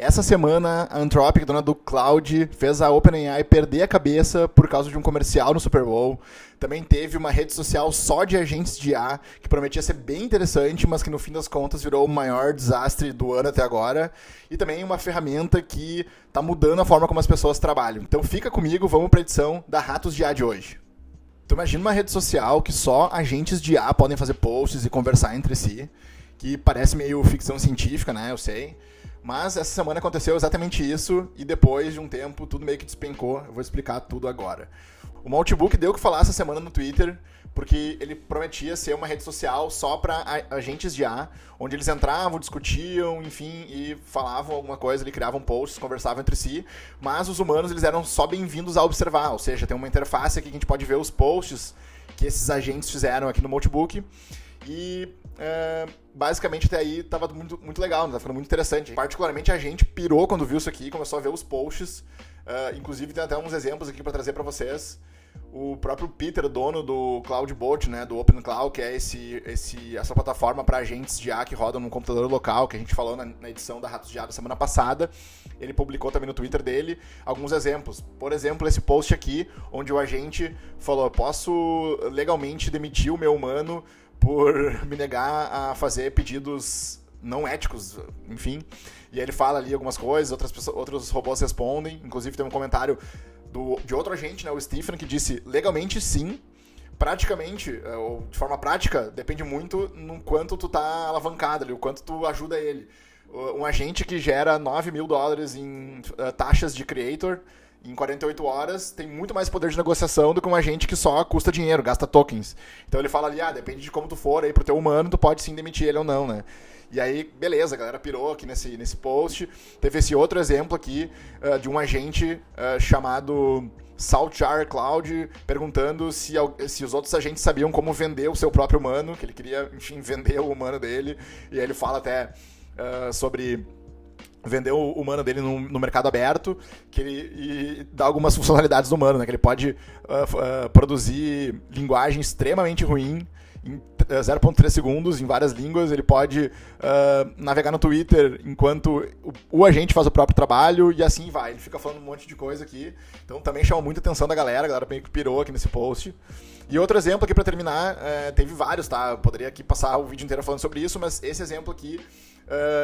Essa semana, a Anthropic, dona do Cloud, fez a OpenAI perder a cabeça por causa de um comercial no Super Bowl. Também teve uma rede social só de agentes de IA, que prometia ser bem interessante, mas que no fim das contas virou o maior desastre do ano até agora. E também uma ferramenta que está mudando a forma como as pessoas trabalham. Então fica comigo, vamos para a edição da Ratos de IA de hoje. Então imagina uma rede social que só agentes de IA podem fazer posts e conversar entre si, que parece meio ficção científica, né? Eu sei. Mas essa semana aconteceu exatamente isso e depois de um tempo tudo meio que despencou. Eu vou explicar tudo agora. O Maltbook deu o que falar essa semana no Twitter, porque ele prometia ser uma rede social só para agentes de IA, onde eles entravam, discutiam, enfim, e falavam alguma coisa, eles criavam posts, conversavam entre si, mas os humanos eles eram só bem-vindos a observar, ou seja, tem uma interface aqui que a gente pode ver os posts que esses agentes fizeram aqui no Maltbook. E basicamente até aí tava muito legal, né? Tava ficando muito interessante. Particularmente a gente pirou quando viu isso aqui, começou a ver os posts. Inclusive tem até uns exemplos aqui para trazer para vocês. O próprio Peter, dono do CloudBot, né, do OpenCloud, que é essa plataforma para agentes de IA que rodam no computador local, que a gente falou na edição da Ratos de IA da semana passada. Ele publicou também no Twitter dele alguns exemplos. Por exemplo, esse post aqui, onde o agente falou: posso legalmente demitir o meu humano por me negar a fazer pedidos não éticos, enfim. E aí ele fala ali algumas coisas, outros robôs respondem. Inclusive tem um comentário de outro agente, né, o Stephen, que disse: legalmente sim, praticamente, ou de forma prática, depende muito no quanto tu tá alavancado ali, o quanto tu ajuda ele. Um agente que gera $9 mil em taxas de creator em 48 horas, tem muito mais poder de negociação do que um agente que só custa dinheiro, gasta tokens. Então ele fala ali, depende de como tu for aí pro teu humano, tu pode sim demitir ele ou não, né? E aí, beleza, a galera pirou aqui nesse post. Teve esse outro exemplo aqui de um agente chamado Saltjar Cloud, perguntando se os outros agentes sabiam como vender o seu próprio humano, que ele queria, enfim, vender o humano dele. E aí ele fala até sobre vender o humano dele no mercado aberto, e dá algumas funcionalidades do humano, né? Que ele pode produzir linguagem extremamente ruim em 0.3 segundos, em várias línguas. Ele pode navegar no Twitter enquanto o agente faz o próprio trabalho, e assim vai. Ele fica falando um monte de coisa aqui. Então também chamou muita atenção da galera. A galera meio que pirou aqui nesse post. E outro exemplo aqui pra terminar, teve vários, tá? Eu poderia aqui passar o vídeo inteiro falando sobre isso, mas esse exemplo aqui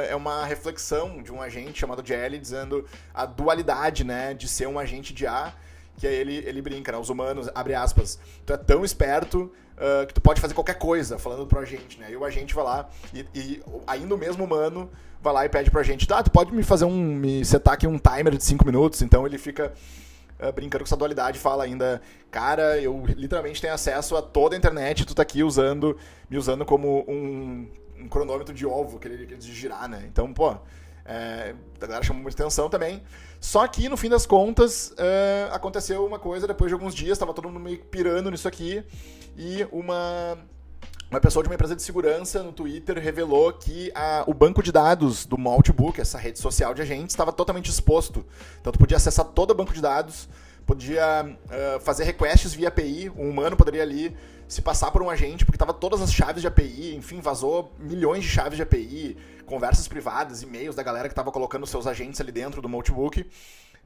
é uma reflexão de um agente chamado Jelly, dizendo a dualidade, né, de ser um agente de IA, que aí ele brinca, né, os humanos, abre aspas, tu é tão esperto que tu pode fazer qualquer coisa, falando pro agente, né, e o agente vai lá, e ainda o mesmo humano vai lá e pede pro agente, tu pode me setar aqui um timer de 5 minutos, então ele fica brincando com essa dualidade, fala ainda, cara, eu literalmente tenho acesso a toda a internet, tu tá aqui me usando como um cronômetro de ovo que ele de girar, né? Então, pô, a galera chamou muita atenção também. Só que, no fim das contas, aconteceu uma coisa depois de alguns dias, tava todo mundo meio pirando nisso aqui, e uma pessoa de uma empresa de segurança no Twitter revelou que o banco de dados do Maltbook, essa rede social de agentes, estava totalmente exposto. Então, tu podia acessar todo o banco de dados, podia fazer requests via API, um humano poderia ali se passar por um agente, porque tava todas as chaves de API, enfim, vazou milhões de chaves de API, conversas privadas, e-mails da galera que estava colocando seus agentes ali dentro do Maltbook,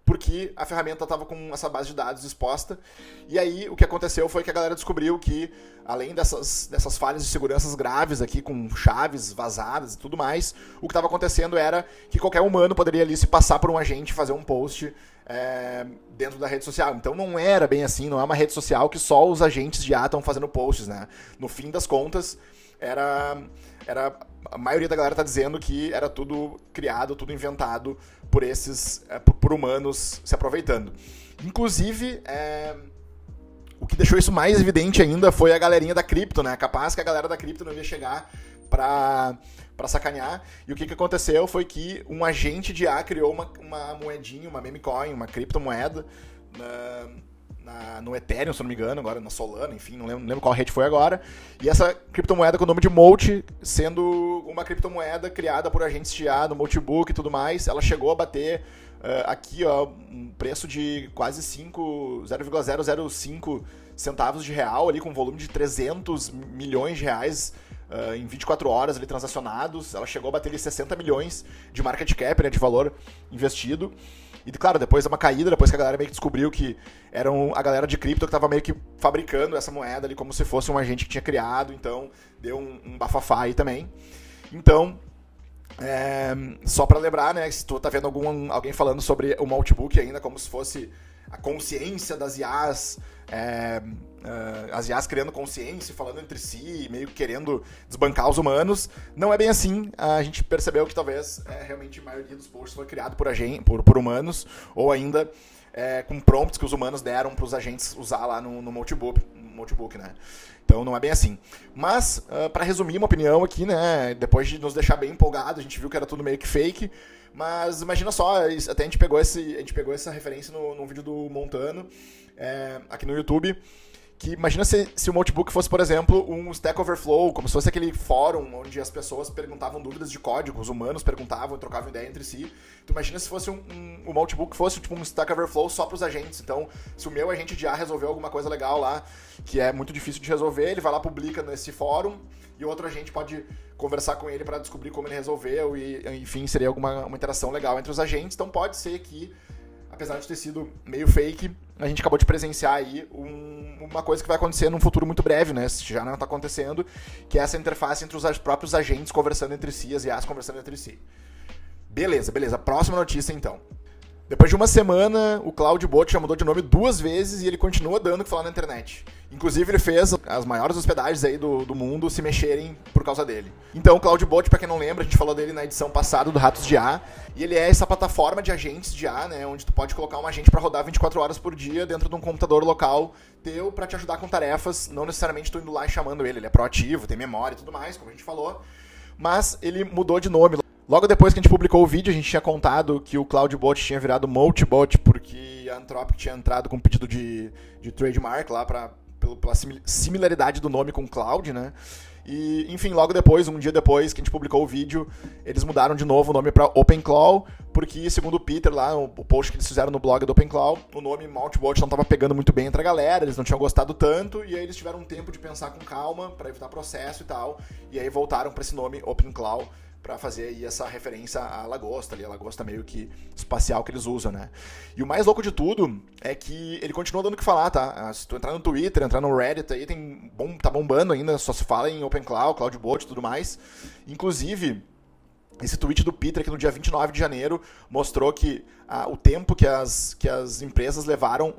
porque a ferramenta estava com essa base de dados exposta. E aí o que aconteceu foi que a galera descobriu que, além dessas falhas de segurança graves aqui, com chaves vazadas e tudo mais, o que estava acontecendo era que qualquer humano poderia ali se passar por um agente e fazer um post dentro da rede social. Então não era bem assim, não é uma rede social que só os agentes de IA estão fazendo posts, né? No fim das contas, a maioria da galera está dizendo que era tudo criado, tudo inventado por humanos se aproveitando. Inclusive, o que deixou isso mais evidente ainda foi a galerinha da cripto, né? Capaz que a galera da cripto não ia chegar para sacanear. E o que aconteceu foi que um agente de IA criou uma moedinha, uma meme coin, uma criptomoeda no Ethereum, se não me engano, agora na Solana, enfim, não lembro qual rede foi agora. E essa criptomoeda com o nome de Molt, sendo uma criptomoeda criada por agentes de IA no Maltbook e tudo mais, ela chegou a bater aqui, ó, um preço de quase 0,005 centavos de real, ali com um volume de 300 milhões de reais em 24 horas ali transacionados. Ela chegou a bater ali 60 milhões de market cap, né, de valor investido. E, claro, depois de uma caída, depois que a galera meio que descobriu que era a galera de cripto que estava meio que fabricando essa moeda ali como se fosse um agente que tinha criado, então deu um bafafá aí também. Então, só para lembrar, né, se tu tá vendo alguém falando sobre o Multibook ainda como se fosse a consciência das IAs, as IAs criando consciência, falando entre si, meio que querendo desbancar os humanos, não é bem assim. A gente percebeu que talvez realmente a maioria dos posts foi criado por humanos, ou ainda com prompts que os humanos deram para os agentes usar lá no Multibook, né? Então não é bem assim. Mas, para resumir uma opinião aqui, né, depois de nos deixar bem empolgados, a gente viu que era tudo meio que fake, mas imagina só, até a gente pegou essa referência num vídeo do Montano, aqui no YouTube, que imagina se o Multibook fosse, por exemplo, um Stack Overflow, como se fosse aquele fórum onde as pessoas perguntavam dúvidas de código, os humanos perguntavam e trocavam ideia entre si. Tu imagina se fosse o Multibook fosse tipo um Stack Overflow só para os agentes. Então, se o meu agente de IA resolveu alguma coisa legal lá, que é muito difícil de resolver, ele vai lá, publica nesse fórum, e outro agente pode conversar com ele para descobrir como ele resolveu, e enfim, seria uma interação legal entre os agentes. Então pode ser que, apesar de ter sido meio fake, a gente acabou de presenciar aí uma coisa que vai acontecer num futuro muito breve, né? Se já não está acontecendo, que é essa interface entre os próprios agentes conversando entre si, as IAs conversando entre si. Beleza. Próxima notícia, então. Depois de uma semana, o CloudBot já mudou de nome 2 vezes e ele continua dando o que falar na internet. Inclusive, ele fez as maiores hospedagens aí do mundo se mexerem por causa dele. Então, o CloudBot, para quem não lembra, a gente falou dele na edição passada do Ratos de IA, e ele é essa plataforma de agentes de IA, né, onde tu pode colocar um agente para rodar 24 horas por dia dentro de um computador local teu para te ajudar com tarefas, não necessariamente tu indo lá e chamando ele. Ele é proativo, tem memória e tudo mais, como a gente falou, mas ele mudou de nome. Logo depois que a gente publicou o vídeo, a gente tinha contado que o CloudBot tinha virado Multibot, porque a Anthropic tinha entrado com um pedido de trademark lá pela similaridade do nome com o Cloud, né? E, enfim, logo depois, um dia depois que a gente publicou o vídeo, eles mudaram de novo o nome para OpenClaw, porque, segundo o Peter lá, o post que eles fizeram no blog do OpenClaw, o nome Multibot não estava pegando muito bem entre a galera, eles não tinham gostado tanto, e aí eles tiveram um tempo de pensar com calma, para evitar processo e tal, e aí voltaram para esse nome OpenClaw, para fazer aí essa referência à lagosta ali, a lagosta meio que espacial que eles usam, né? E o mais louco de tudo é que ele continua dando o que falar, tá? Se tu entrar no Twitter, entrar no Reddit aí, tá bombando ainda, só se fala em OpenClaw, CloudBot e tudo mais. Inclusive, esse tweet do Peter, que no dia 29 de janeiro, mostrou que o tempo que as empresas levaram,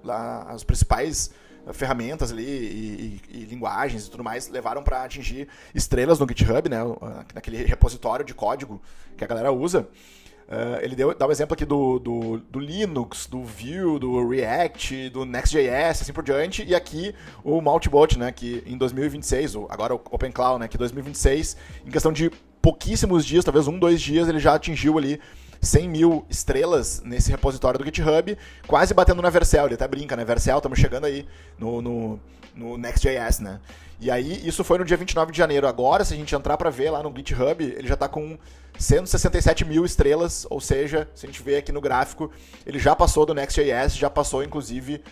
as principais ferramentas ali e linguagens e tudo mais, levaram para atingir estrelas no GitHub, né, naquele repositório de código que a galera usa. Ele dá um exemplo aqui do Linux, do Vue, do React, do Next.js, assim por diante, e aqui o Multibot, né, que em 2026, agora o OpenClaw, né, que em 2026, em questão de pouquíssimos dias, talvez 2 dias, ele já atingiu ali 100 mil estrelas nesse repositório do GitHub, quase batendo na Vercel. Ele até brinca, né? Vercel, estamos chegando aí no Next.js, né? E aí, isso foi no dia 29 de janeiro. Agora, se a gente entrar para ver lá no GitHub, ele já está com 167 mil estrelas, ou seja, se a gente ver aqui no gráfico, ele já passou do Next.js, já passou, inclusive,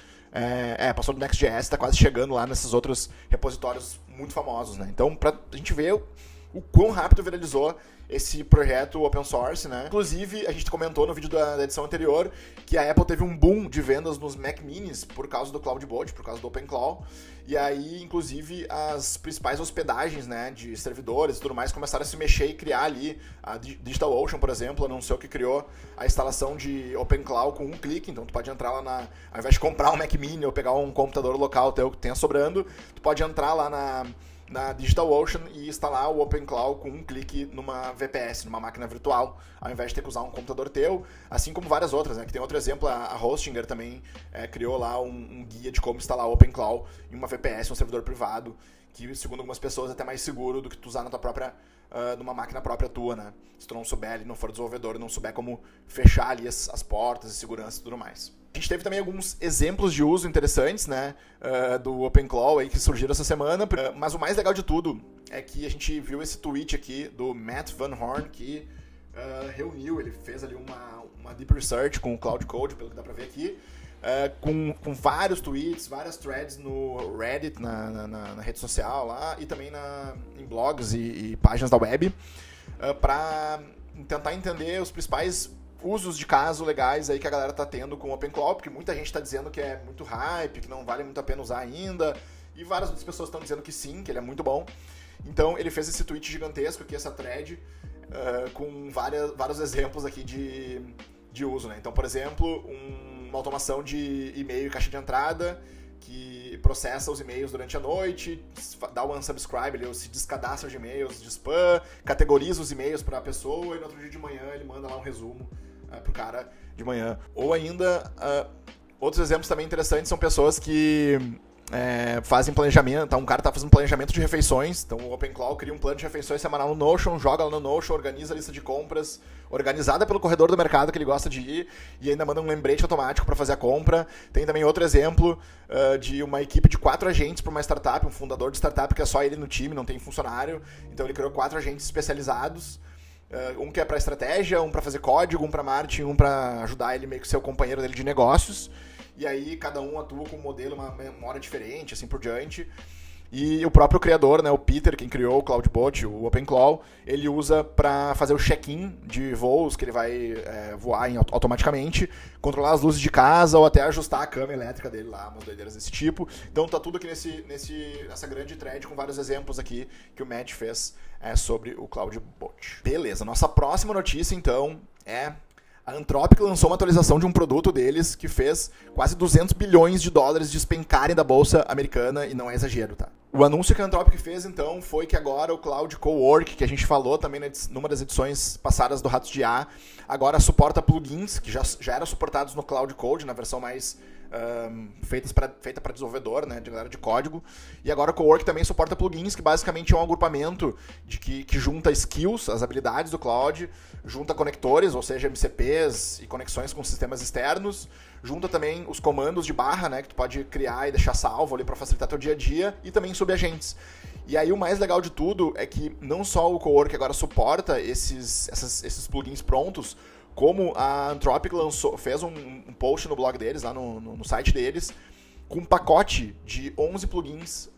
passou do Next.js, está quase chegando lá nesses outros repositórios muito famosos, né? Então, para a gente ver o quão rápido viralizou esse projeto open source, né? Inclusive, a gente comentou no vídeo da edição anterior que a Apple teve um boom de vendas nos Mac Minis por causa do CloudBot, por causa do OpenClaw. E aí, inclusive, as principais hospedagens, né, de servidores e tudo mais começaram a se mexer e criar ali. A DigitalOcean, por exemplo, anunciou que criou a instalação de OpenClaw com um clique. Então, tu pode entrar lá ao invés de comprar um Mac Mini ou pegar um computador local teu que tenha sobrando, tu pode entrar lá na DigitalOcean e instalar o OpenClaw com um clique numa VPS, numa máquina virtual, ao invés de ter que usar um computador teu, assim como várias outras, né? Que tem outro exemplo, a Hostinger também criou lá um guia de como instalar o OpenClaw em uma VPS, um servidor privado, que, segundo algumas pessoas, é até mais seguro do que tu usar na tua própria, numa máquina própria tua, né? Se tu não souber ali, não for desenvolvedor, não souber como fechar ali as portas e segurança e tudo mais. A gente teve também alguns exemplos de uso interessantes, né, do OpenClaw aí que surgiram essa semana, mas o mais legal de tudo é que a gente viu esse tweet aqui do Matt Van Horn, que ele fez ali uma deep research com o Cloud Code, pelo que dá pra ver aqui, com vários tweets, várias threads no Reddit, na rede social lá, e também em blogs e páginas da web, para tentar entender os principais usos de caso legais aí que a galera tá tendo com o OpenClaw, porque muita gente tá dizendo que é muito hype, que não vale muito a pena usar ainda, e várias outras pessoas estão dizendo que sim, que ele é muito bom. Então ele fez esse tweet gigantesco aqui, essa thread, com vários exemplos aqui de uso, né? Então, por exemplo, uma automação de e-mail e caixa de entrada que processa os e-mails durante a noite, dá o unsubscribe, ele se descadastra de e-mails de spam, categoriza os e-mails para a pessoa e no outro dia de manhã ele manda lá um resumo pro cara de manhã. Ou ainda, outros exemplos também interessantes são pessoas que fazem planejamento. Então, um cara tá fazendo planejamento de refeições, então o OpenClaw cria um plano de refeições semanal no Notion, joga lá no Notion, organiza a lista de compras, organizada pelo corredor do mercado que ele gosta de ir, e ainda manda um lembrete automático para fazer a compra. Tem também outro exemplo de uma equipe de 4 agentes para uma startup, um fundador de startup que é só ele no time, não tem funcionário, então ele criou 4 agentes especializados, um que é para estratégia, um para fazer código, um para marketing, um para ajudar ele meio que ser o companheiro dele de negócios. E aí cada um atua com um modelo, uma memória diferente, assim por diante. E o próprio criador, né, o Peter, quem criou o CloudBot, o OpenClaw, ele usa para fazer o check-in de voos que ele vai voar automaticamente, controlar as luzes de casa ou até ajustar a cama elétrica dele lá, umas doideiras desse tipo. Então tá tudo aqui nessa grande thread com vários exemplos aqui que o Matt fez sobre o CloudBot. Beleza, nossa próxima notícia então é... A Anthropic lançou uma atualização de um produto deles que fez quase 200 bilhões de dólares despencarem da bolsa americana, e não é exagero, tá? O anúncio que a Anthropic fez, então, foi que agora o Cloud Cowork, que a gente falou também numa das edições passadas do Ratos de IA, agora suporta plugins que já eram suportados no Cloud Code, na versão mais feita para desenvolvedor, né, de galera de código. E agora o Cowork também suporta plugins, que basicamente é um agrupamento que junta skills, as habilidades do Cloud, junta conectores, ou seja, MCPs e conexões com sistemas externos, junta também os comandos de barra, né, que tu pode criar e deixar salvo ali para facilitar teu dia a dia, e também subagentes. E aí o mais legal de tudo é que não só o Cowork agora suporta esses plugins prontos, como a Anthropic fez um post no blog deles, lá no site deles, com um pacote de 11 plugins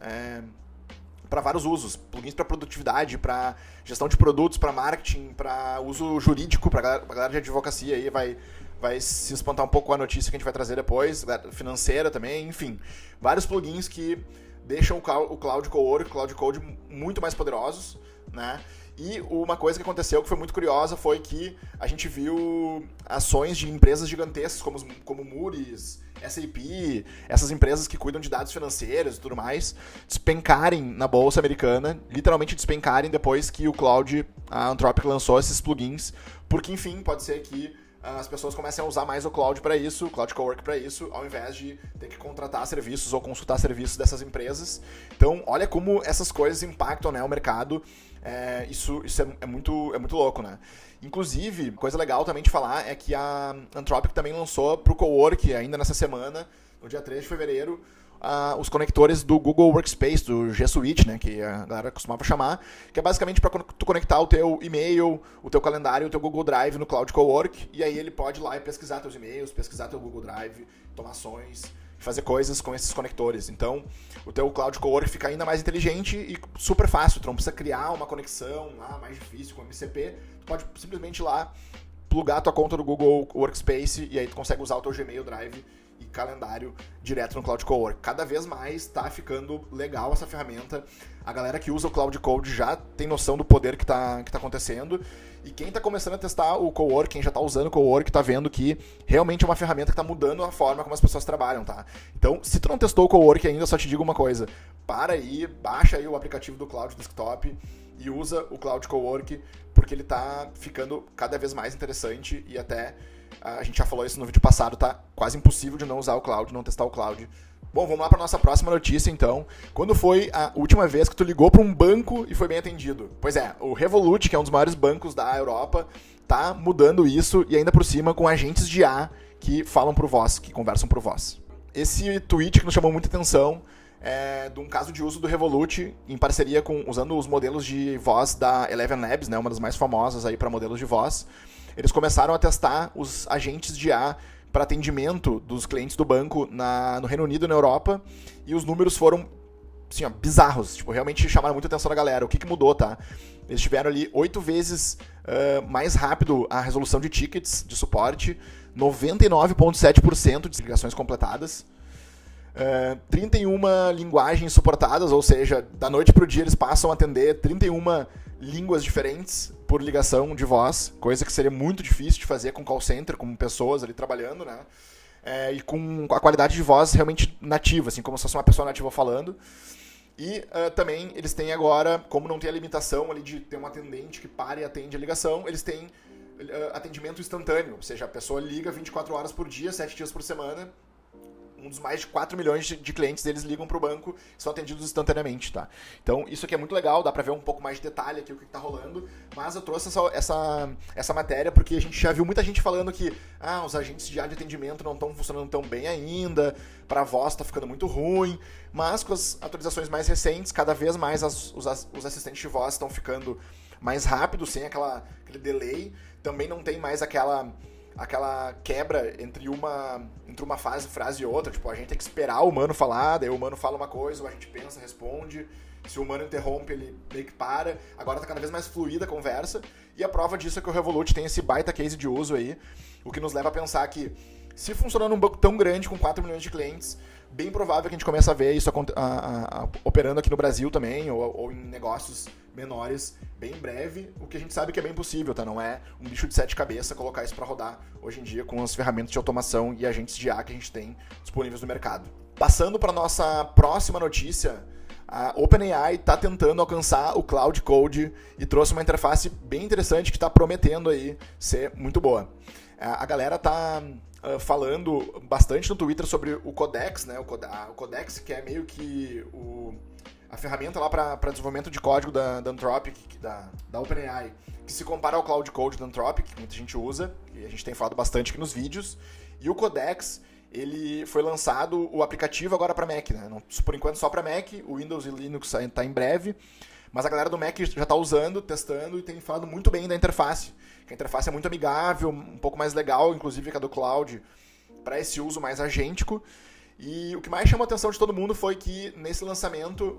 para vários usos. Plugins para produtividade, para gestão de produtos, para marketing, para uso jurídico, para a galera de advocacia aí vai se espantar um pouco com a notícia que a gente vai trazer depois, financeira também, enfim. Vários plugins que deixam o Cloud Cowork, o Cloud Code muito mais poderosos, né? E uma coisa que aconteceu que foi muito curiosa foi que a gente viu ações de empresas gigantescas como Moody's, SAP, essas empresas que cuidam de dados financeiros e tudo mais, despencarem na bolsa americana, literalmente despencarem depois que a Anthropic lançou esses plugins, porque enfim, pode ser que as pessoas comecem a usar mais o Cloud para isso, o Cloud Cowork para isso, ao invés de ter que contratar serviços ou consultar serviços dessas empresas. Então, olha como essas coisas impactam, né, o mercado. Isso é muito louco, né? Inclusive, coisa legal também de falar é que a Anthropic também lançou para o Cowork, ainda nessa semana, no dia 3 de fevereiro, os conectores do Google Workspace, do G Suite, né, que a galera costumava chamar, que é basicamente para tu conectar o teu e-mail, o teu calendário, o teu Google Drive no Cloud Cowork, e aí ele pode ir lá e pesquisar teus e-mails, pesquisar teu Google Drive, tomar ações, fazer coisas com esses conectores. Então, o teu Cloud Cowork fica ainda mais inteligente e super fácil. Tu não precisa criar uma conexão lá mais difícil com o MCP, tu pode simplesmente ir lá, plugar a tua conta do Google Workspace e aí tu consegue usar o teu Gmail Drive e calendário direto no Cloud Cowork. Cada vez mais está ficando legal essa ferramenta. A galera que usa o Cloud Code já tem noção do poder que tá acontecendo. E quem está começando a testar o Cowork, quem já está usando o Cowork, está vendo que realmente é uma ferramenta que está mudando a forma como as pessoas trabalham, tá? Então, se tu não testou o Cowork ainda, só te digo uma coisa. Para aí, baixa aí o aplicativo do Cloud Desktop e usa o Cloud Cowork, porque ele está ficando cada vez mais interessante e até... A gente já falou isso no vídeo passado, tá quase impossível de não usar o Cloud, não testar o Cloud. Bom, vamos lá para nossa próxima notícia, então. Quando foi a última vez que tu ligou para um banco e foi bem atendido? Pois é, o Revolut, que é um dos maiores bancos da Europa, tá mudando isso e ainda por cima com agentes de IA que falam por voz, que conversam por voz. Esse tweet que nos chamou muita atenção é de um caso de uso do Revolut em parceria usando os modelos de voz da Eleven Labs, né, uma das mais famosas aí para modelos de voz. Eles começaram a testar os agentes de IA para atendimento dos clientes do banco no Reino Unido e na Europa, e os números foram assim, ó, bizarros, tipo, realmente chamaram muita atenção da galera. O que mudou, tá? Eles tiveram ali 8 vezes mais rápido a resolução de tickets de suporte, 99,7% de ligações completadas, 31 linguagens suportadas, ou seja, da noite pro dia eles passam a atender 31 línguas diferentes por ligação de voz, coisa que seria muito difícil de fazer com call center, com pessoas ali trabalhando, né? E com a qualidade de voz realmente nativa, assim, como se fosse uma pessoa nativa falando. E também eles têm agora, como não tem a limitação ali de ter um atendente que para e atende a ligação, eles têm atendimento instantâneo, ou seja, a pessoa liga 24 horas por dia, 7 dias por semana. Um dos mais de 4 milhões de clientes deles ligam para o banco e são atendidos instantaneamente, tá? Então, isso aqui é muito legal, dá para ver um pouco mais de detalhe aqui o que está rolando, mas eu trouxe essa matéria porque a gente já viu muita gente falando que os agentes de atendimento não estão funcionando tão bem ainda, para a voz está ficando muito ruim, mas com as atualizações mais recentes, cada vez mais os assistentes de voz estão ficando mais rápidos, sem aquele delay, também não tem mais aquela quebra entre uma frase e outra, tipo, a gente tem que esperar o humano falar, daí o humano fala uma coisa, a gente pensa, responde, se o humano interrompe, ele meio que para, agora tá cada vez mais fluida a conversa, e a prova disso é que o Revolut tem esse baita case de uso aí, o que nos leva a pensar que, se funcionar num banco tão grande, com 4 milhões de clientes, bem provável que a gente comece a ver isso operando aqui no Brasil também, ou em negócios menores bem em breve, o que a gente sabe que é bem possível, tá? Não é um bicho de 7 cabeças colocar isso para rodar hoje em dia com as ferramentas de automação e agentes de IA que a gente tem disponíveis no mercado. Passando para nossa próxima notícia, a OpenAI está tentando alcançar o Cloud Code e trouxe uma interface bem interessante que está prometendo aí ser muito boa. A galera está falando bastante no Twitter sobre o Codex, né? O Codex, que é meio que a ferramenta lá para desenvolvimento de código da Anthropic, da OpenAI, que se compara ao Cloud Code da Anthropic, que muita gente usa, e a gente tem falado bastante aqui nos vídeos. E o Codex, ele foi lançado, o aplicativo agora para Mac, né? Por enquanto só para Mac, o Windows e Linux está em breve, mas a galera do Mac já está usando, testando e tem falado muito bem da interface. Que a interface é muito amigável, um pouco mais legal, inclusive que a do Cloud, para esse uso mais agêntico. E o que mais chamou a atenção de todo mundo foi que, nesse lançamento,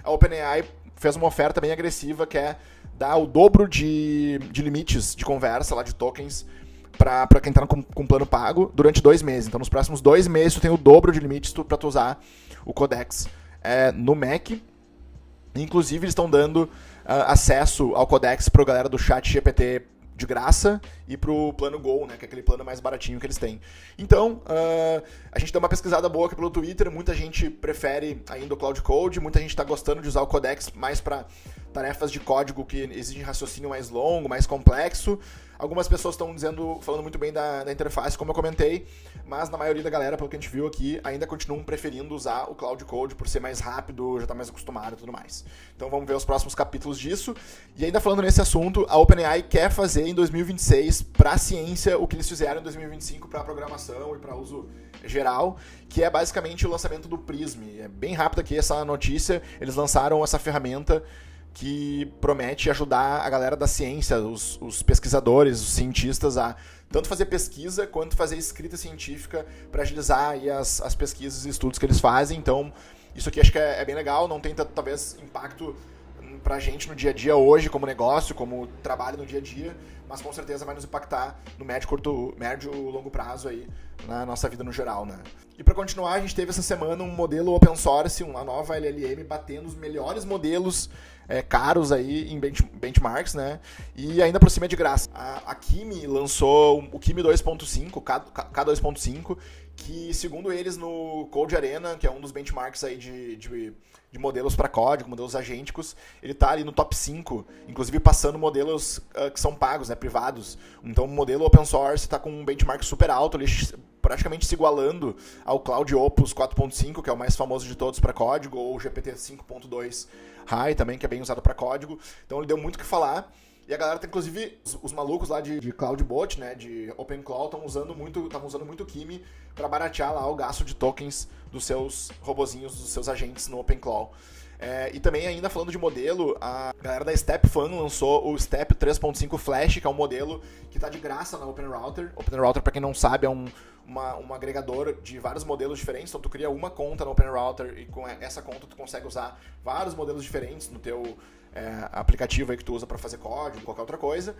a OpenAI fez uma oferta bem agressiva, que é dar o dobro de limites de conversa, lá de tokens, para quem está com plano pago, durante 2 meses. Então, nos próximos 2 meses, tu tem o dobro de limites para tu usar o Codex no Mac. Inclusive, eles estão dando acesso ao Codex para a galera do ChatGPT de graça e pro plano Go, né, que é aquele plano mais baratinho que eles têm. Então, a gente deu uma pesquisada boa aqui pelo Twitter, muita gente prefere ainda o Cloud Code, muita gente está gostando de usar o Codex mais para tarefas de código que exigem raciocínio mais longo, mais complexo. Algumas pessoas estão falando muito bem da interface, como eu comentei, mas na maioria da galera, pelo que a gente viu aqui, ainda continuam preferindo usar o Cloud Code por ser mais rápido, já está mais acostumado e tudo mais. Então vamos ver os próximos capítulos disso. E ainda falando nesse assunto, a OpenAI quer fazer em 2026 para a ciência o que eles fizeram em 2025 para a programação e para uso geral, que é basicamente o lançamento do Prism. É bem rápido aqui essa notícia, eles lançaram essa ferramenta que promete ajudar a galera da ciência, os pesquisadores, os cientistas a tanto fazer pesquisa quanto fazer escrita científica para agilizar aí as pesquisas e estudos que eles fazem. Então, isso aqui acho que é bem legal, não tem tanto, talvez, impacto pra gente no dia a dia hoje, como negócio, como trabalho no dia a dia, mas com certeza vai nos impactar no médio e longo prazo aí, na nossa vida no geral, né? E para continuar, a gente teve essa semana um modelo open source, uma nova LLM batendo os melhores modelos caros aí em benchmarks, né? E ainda por cima é de graça. A Kimi lançou o Kimi 2.5, K2.5, que segundo eles no Code Arena, que é um dos benchmarks aí de modelos para código, modelos agênticos, ele está ali no top 5, inclusive passando modelos que são pagos, né, privados. Então o modelo open source está com um benchmark super alto, ali, praticamente se igualando ao Cloud Opus 4.5, que é o mais famoso de todos para código, ou o GPT 5.2 High também, que é bem usado para código. Então ele deu muito o que falar. E a galera, inclusive, os malucos lá de CloudBot, né, de OpenClaw, estavam usando muito o Kimi para baratear lá o gasto de tokens dos seus robozinhos, dos seus agentes no OpenClaw. E também, ainda falando de modelo, a galera da StepFun lançou o Step 3.5 Flash, que é um modelo que está de graça na OpenRouter. OpenRouter, para quem não sabe, é um agregador de vários modelos diferentes. Então tu cria uma conta no OpenRouter e com essa conta tu consegue usar vários modelos diferentes no teu aplicativo aí que tu usa para fazer código, qualquer outra coisa.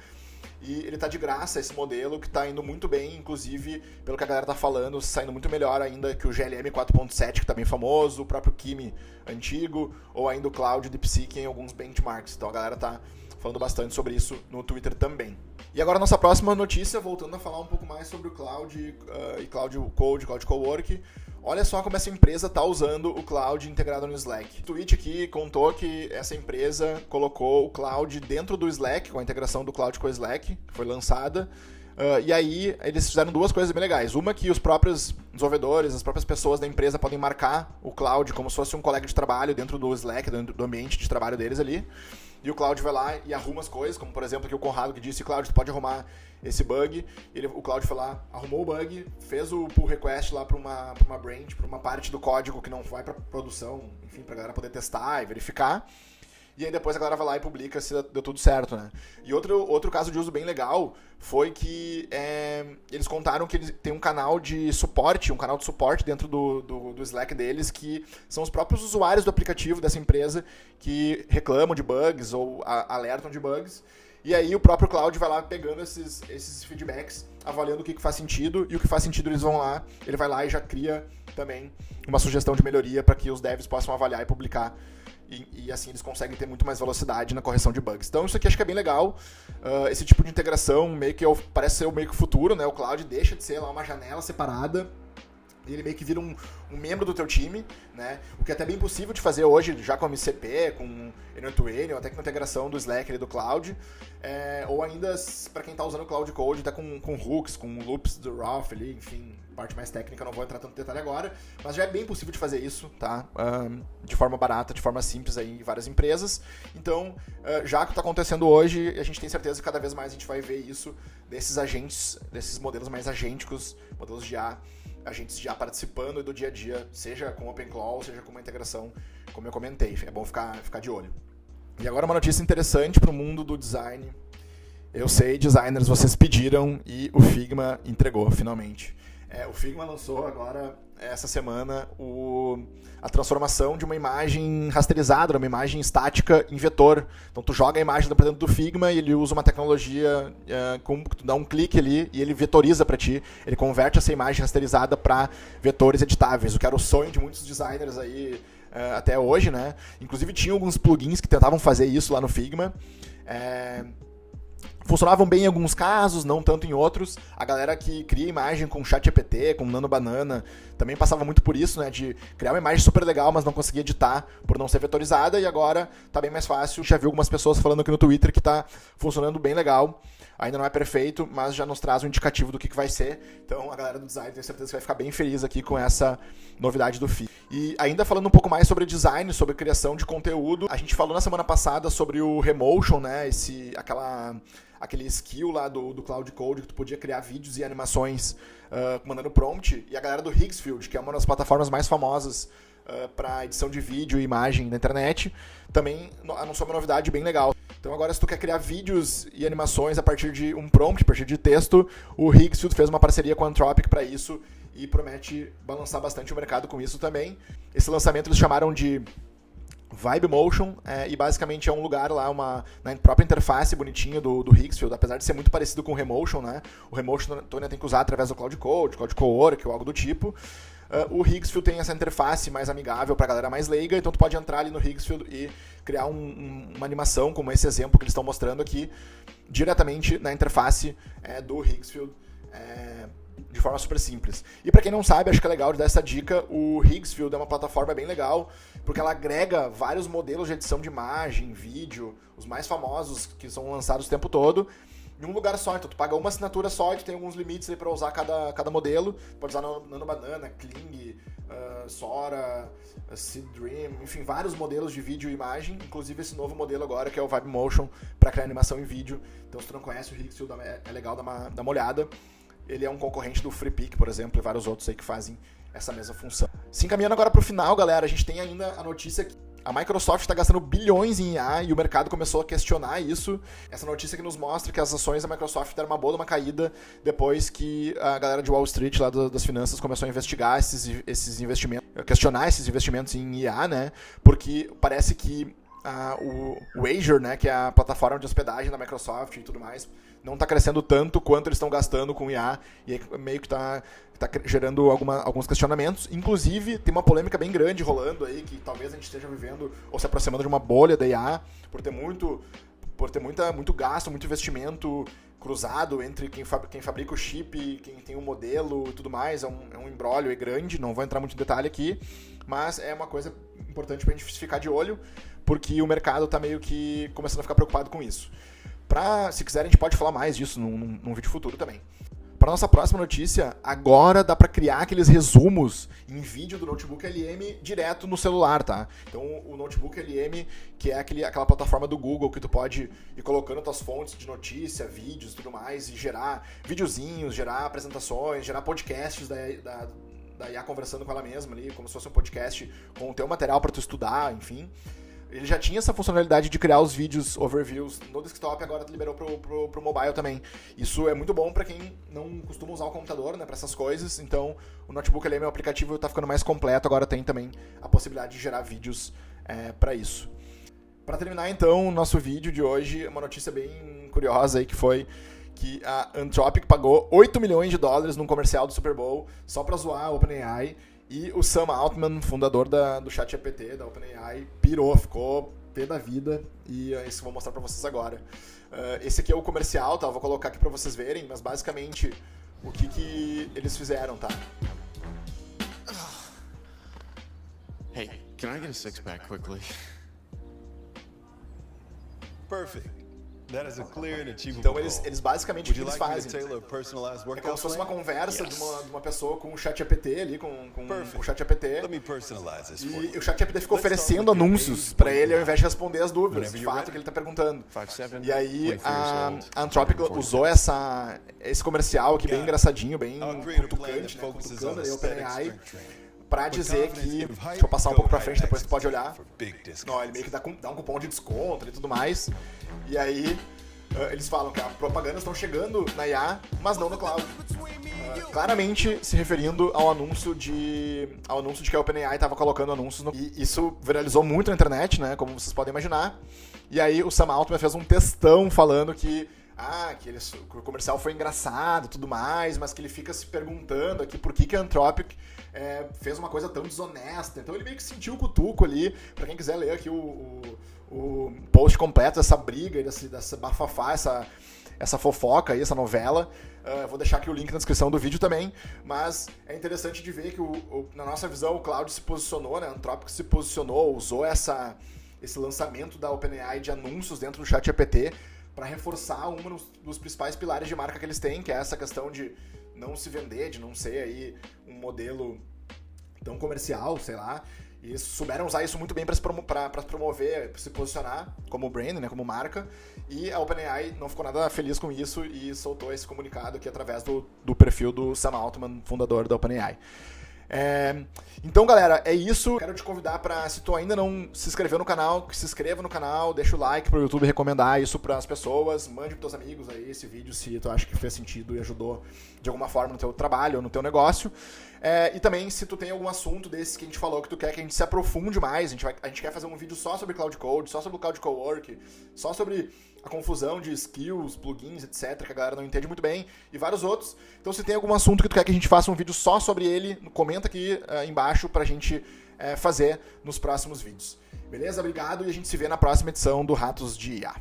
E ele tá de graça, esse modelo, que tá indo muito bem, inclusive, pelo que a galera tá falando, saindo muito melhor ainda que o GLM 4.7, que tá bem famoso, o próprio Kimi antigo, ou ainda o Cloud DeepSeek em alguns benchmarks. Então a galera tá falando bastante sobre isso no Twitter também. E agora a nossa próxima notícia, voltando a falar um pouco mais sobre o Cloud e Cloud Code, Cloud Cowork. Olha só como essa empresa está usando o Cloud integrado no Slack. O tweet aqui contou que essa empresa colocou o Cloud dentro do Slack, com a integração do Cloud com o Slack, que foi lançada. E aí eles fizeram duas coisas bem legais. Uma, que os próprios desenvolvedores, as próprias pessoas da empresa podem marcar o Cloud como se fosse um colega de trabalho dentro do Slack, dentro do ambiente de trabalho deles ali. E o Cloud vai lá e arruma as coisas, como por exemplo aqui o Conrado que disse: Cloud, tu pode arrumar esse bug. O Cloud foi lá, arrumou o bug, fez o pull request lá para uma branch, para uma parte do código que não vai para produção, enfim, para a galera poder testar e verificar. E aí depois a galera vai lá e publica se deu tudo certo, né? E outro caso de uso bem legal foi que eles contaram que eles têm um canal de suporte dentro do Slack deles, que são os próprios usuários do aplicativo dessa empresa que reclamam de bugs ou alertam de bugs. E aí o próprio Cloud vai lá pegando esses feedbacks, avaliando o que faz sentido, e o que faz sentido ele vai lá e já cria também uma sugestão de melhoria para que os devs possam avaliar e publicar. E assim eles conseguem ter muito mais velocidade na correção de bugs. Então isso aqui acho que é bem legal. Esse tipo de integração meio que parece ser meio que o futuro, né? O Cloud deixa de ser lá uma janela separada e ele meio que vira um membro do teu time, né? O que é até bem possível de fazer hoje, já com MCP, com N2N, ou até com a integração do Slack e do Cloud. Ou ainda, para quem está usando o Cloud Code, até com hooks, com loops do Roth ali, enfim, parte mais técnica, não vou entrar tanto em detalhe agora, mas já é bem possível de fazer isso, tá? De forma barata, de forma simples aí em várias empresas. Então, já que está acontecendo hoje, a gente tem certeza que cada vez mais a gente vai ver isso desses agentes, desses modelos mais agênticos, modelos de agentes já participando do dia a dia, seja com OpenClaw, seja com uma integração, como eu comentei. É bom ficar de olho. E agora uma notícia interessante para o mundo do design. Eu sei, designers, vocês pediram e o Figma entregou, finalmente. O Figma lançou agora, essa semana, a transformação de uma imagem rasterizada, uma imagem estática em vetor. Então tu joga a imagem dentro do Figma e ele usa uma tecnologia, tu dá um clique ali e ele vetoriza para ti. Ele converte essa imagem rasterizada para vetores editáveis, o que era o sonho de muitos designers aí até hoje, né? Inclusive tinha alguns plugins que tentavam fazer isso lá no Figma. Funcionavam bem em alguns casos, não tanto em outros. A galera que cria imagem com ChatGPT, com Nano Banana, também passava muito por isso, né? De criar uma imagem super legal, mas não conseguia editar por não ser vetorizada. E agora tá bem mais fácil. Já vi algumas pessoas falando aqui no Twitter que tá funcionando bem legal. Ainda não é perfeito, mas já nos traz um indicativo do que vai ser. Então a galera do design tem certeza que vai ficar bem feliz aqui com essa novidade do Figma. E ainda falando um pouco mais sobre design, sobre criação de conteúdo, a gente falou na semana passada sobre o Remotion, né? Aquele skill lá do Cloud Code, que tu podia criar vídeos e animações mandando prompt. E a galera do Higgsfield, que é uma das plataformas mais famosas para edição de vídeo e imagem na internet, também anunciou uma novidade bem legal. Então agora, se tu quer criar vídeos e animações a partir de um prompt, a partir de texto, o Higgsfield fez uma parceria com a Anthropic para isso e promete balançar bastante o mercado com isso também. Esse lançamento eles chamaram de Vibe Motion, e basicamente é um lugar lá, na própria interface bonitinha do Higgsfield, apesar de ser muito parecido com o Remotion, né? O Remotion tu ainda tem que usar através do Cloud Code, Cloud Cowork ou algo do tipo. O Higgsfield tem essa interface mais amigável para a galera mais leiga, então tu pode entrar ali no Higgsfield e criar uma animação, como esse exemplo que eles estão mostrando aqui, diretamente na interface do Higgsfield, de forma super simples. E para quem não sabe, acho que é legal de dar essa dica, o Higgsfield é uma plataforma bem legal, porque ela agrega vários modelos de edição de imagem, vídeo, os mais famosos que são lançados o tempo todo, em um lugar só. Então tu paga uma assinatura só e tu tem alguns limites aí para usar cada modelo. Pode usar Nano Banana, Kling, Sora, Seed Dream, enfim, vários modelos de vídeo e imagem, inclusive esse novo modelo agora que é o Vibe Motion para criar animação em vídeo. Então se tu não conhece o Higgsfield, é legal dar uma olhada. Ele é um concorrente do FreePic, por exemplo, e vários outros aí que fazem essa mesma função. Se encaminhando agora para o final, galera, a gente tem ainda a notícia a Microsoft está gastando bilhões em IA e o mercado começou a questionar isso. Essa notícia que nos mostra que as ações da Microsoft deram uma boa uma caída depois que a galera de Wall Street, lá das finanças, começou a investigar esses investimentos, questionar esses investimentos em IA, né? Porque parece que o Azure, né, que é a plataforma de hospedagem da Microsoft e tudo mais, não está crescendo tanto quanto eles estão gastando com IA, e aí meio que está gerando alguns questionamentos. Inclusive, tem uma polêmica bem grande rolando aí, que talvez a gente esteja vivendo ou se aproximando de uma bolha da IA, por ter muito gasto, muito investimento cruzado entre quem fabrica o chip, quem tem o modelo e tudo mais. É um imbróglio grande, não vou entrar muito em detalhe aqui, mas é uma coisa importante para a gente ficar de olho, porque o mercado está meio que começando a ficar preocupado com isso. Se quiser, a gente pode falar mais disso num vídeo futuro também. Para nossa próxima notícia, agora dá para criar aqueles resumos em vídeo do Notebook LM direto no celular, tá? Então, o Notebook LM, que é aquela plataforma do Google que tu pode ir colocando tuas fontes de notícia, vídeos e tudo mais, e gerar videozinhos, gerar apresentações, gerar podcasts da IA conversando com ela mesma ali, como se fosse um podcast com o teu material para tu estudar, enfim. Ele já tinha essa funcionalidade de criar os vídeos overviews no desktop, agora liberou pro mobile também. Isso é muito bom para quem não costuma usar o computador, né, para essas coisas. Então, o Notebook LM, o aplicativo, está ficando mais completo, agora tem também a possibilidade de gerar vídeos para isso. Para terminar, então, o nosso vídeo de hoje, uma notícia bem curiosa aí, que foi que a Anthropic pagou $8 milhões num comercial do Super Bowl só para zoar a OpenAI. E o Sam Altman, fundador do ChatGPT, da OpenAI, pirou, ficou pé da vida, e é isso que eu vou mostrar pra vocês agora. Esse aqui é o comercial, tá? Eu vou colocar aqui pra vocês verem, mas basicamente o que eles fizeram, tá? Hey, can I get a six-pack quickly? Perfect. That is a clear and achievable Então goal. eles basicamente o que eles fazem é como se fosse uma conversa de uma pessoa com o ChatGPT ali, com o ChatGPT, Let me personalize this for e you. o ChatGPT ficou oferecendo anúncios para ele ao invés de responder as dúvidas, de fato, que ele está perguntando. E aí a Anthropic usou esse comercial aqui bem engraçadinho, bem cutucante, né, cutucando aí o OpenAI, pra dizer que, deixa eu passar um pouco pra frente, depois tu pode olhar. Não, ele meio que dá um cupom de desconto e tudo mais. E aí eles falam que as propagandas estão chegando na IA, mas não no cloud. Claramente se referindo ao anúncio de que a OpenAI estava colocando anúncios e isso viralizou muito na internet, né, como vocês podem imaginar. E aí o Sam Altman fez um textão falando que o comercial foi engraçado e tudo mais, mas que ele fica se perguntando aqui por que a Anthropic fez uma coisa tão desonesta. Então ele meio que sentiu o cutuco ali. Pra quem quiser ler aqui o post completo dessa briga, dessa bafafá, essa fofoca aí, essa novela, eu vou deixar aqui o link na descrição do vídeo também, mas é interessante de ver que na nossa visão o cloud se posicionou, né? A Anthropic se posicionou, usou esse lançamento da OpenAI de anúncios dentro do ChatGPT para reforçar um dos principais pilares de marca que eles têm, que é essa questão de não se vender, de não ser aí um modelo tão comercial, sei lá. E souberam usar isso muito bem para se promover, para se posicionar como brand, né, como marca. E a OpenAI não ficou nada feliz com isso e soltou esse comunicado aqui através do perfil do Sam Altman, fundador da OpenAI. Então, galera, é isso. Quero te convidar para, se tu ainda não se inscreveu no canal, que se inscreva no canal, deixa o like pro YouTube recomendar isso para as pessoas, mande pros teus amigos aí esse vídeo se tu acha que fez sentido e ajudou de alguma forma no teu trabalho ou no teu negócio. E também, se tu tem algum assunto desse que a gente falou que tu quer que a gente se aprofunde mais, a gente quer fazer um vídeo só sobre Cloud Code, só sobre o Cloud Cowork, só sobre a confusão de skills, plugins, etc, que a galera não entende muito bem, e vários outros. Então, se tem algum assunto que tu quer que a gente faça um vídeo só sobre ele, comenta aqui embaixo pra gente fazer nos próximos vídeos. Beleza? Obrigado e a gente se vê na próxima edição do Ratos de IA.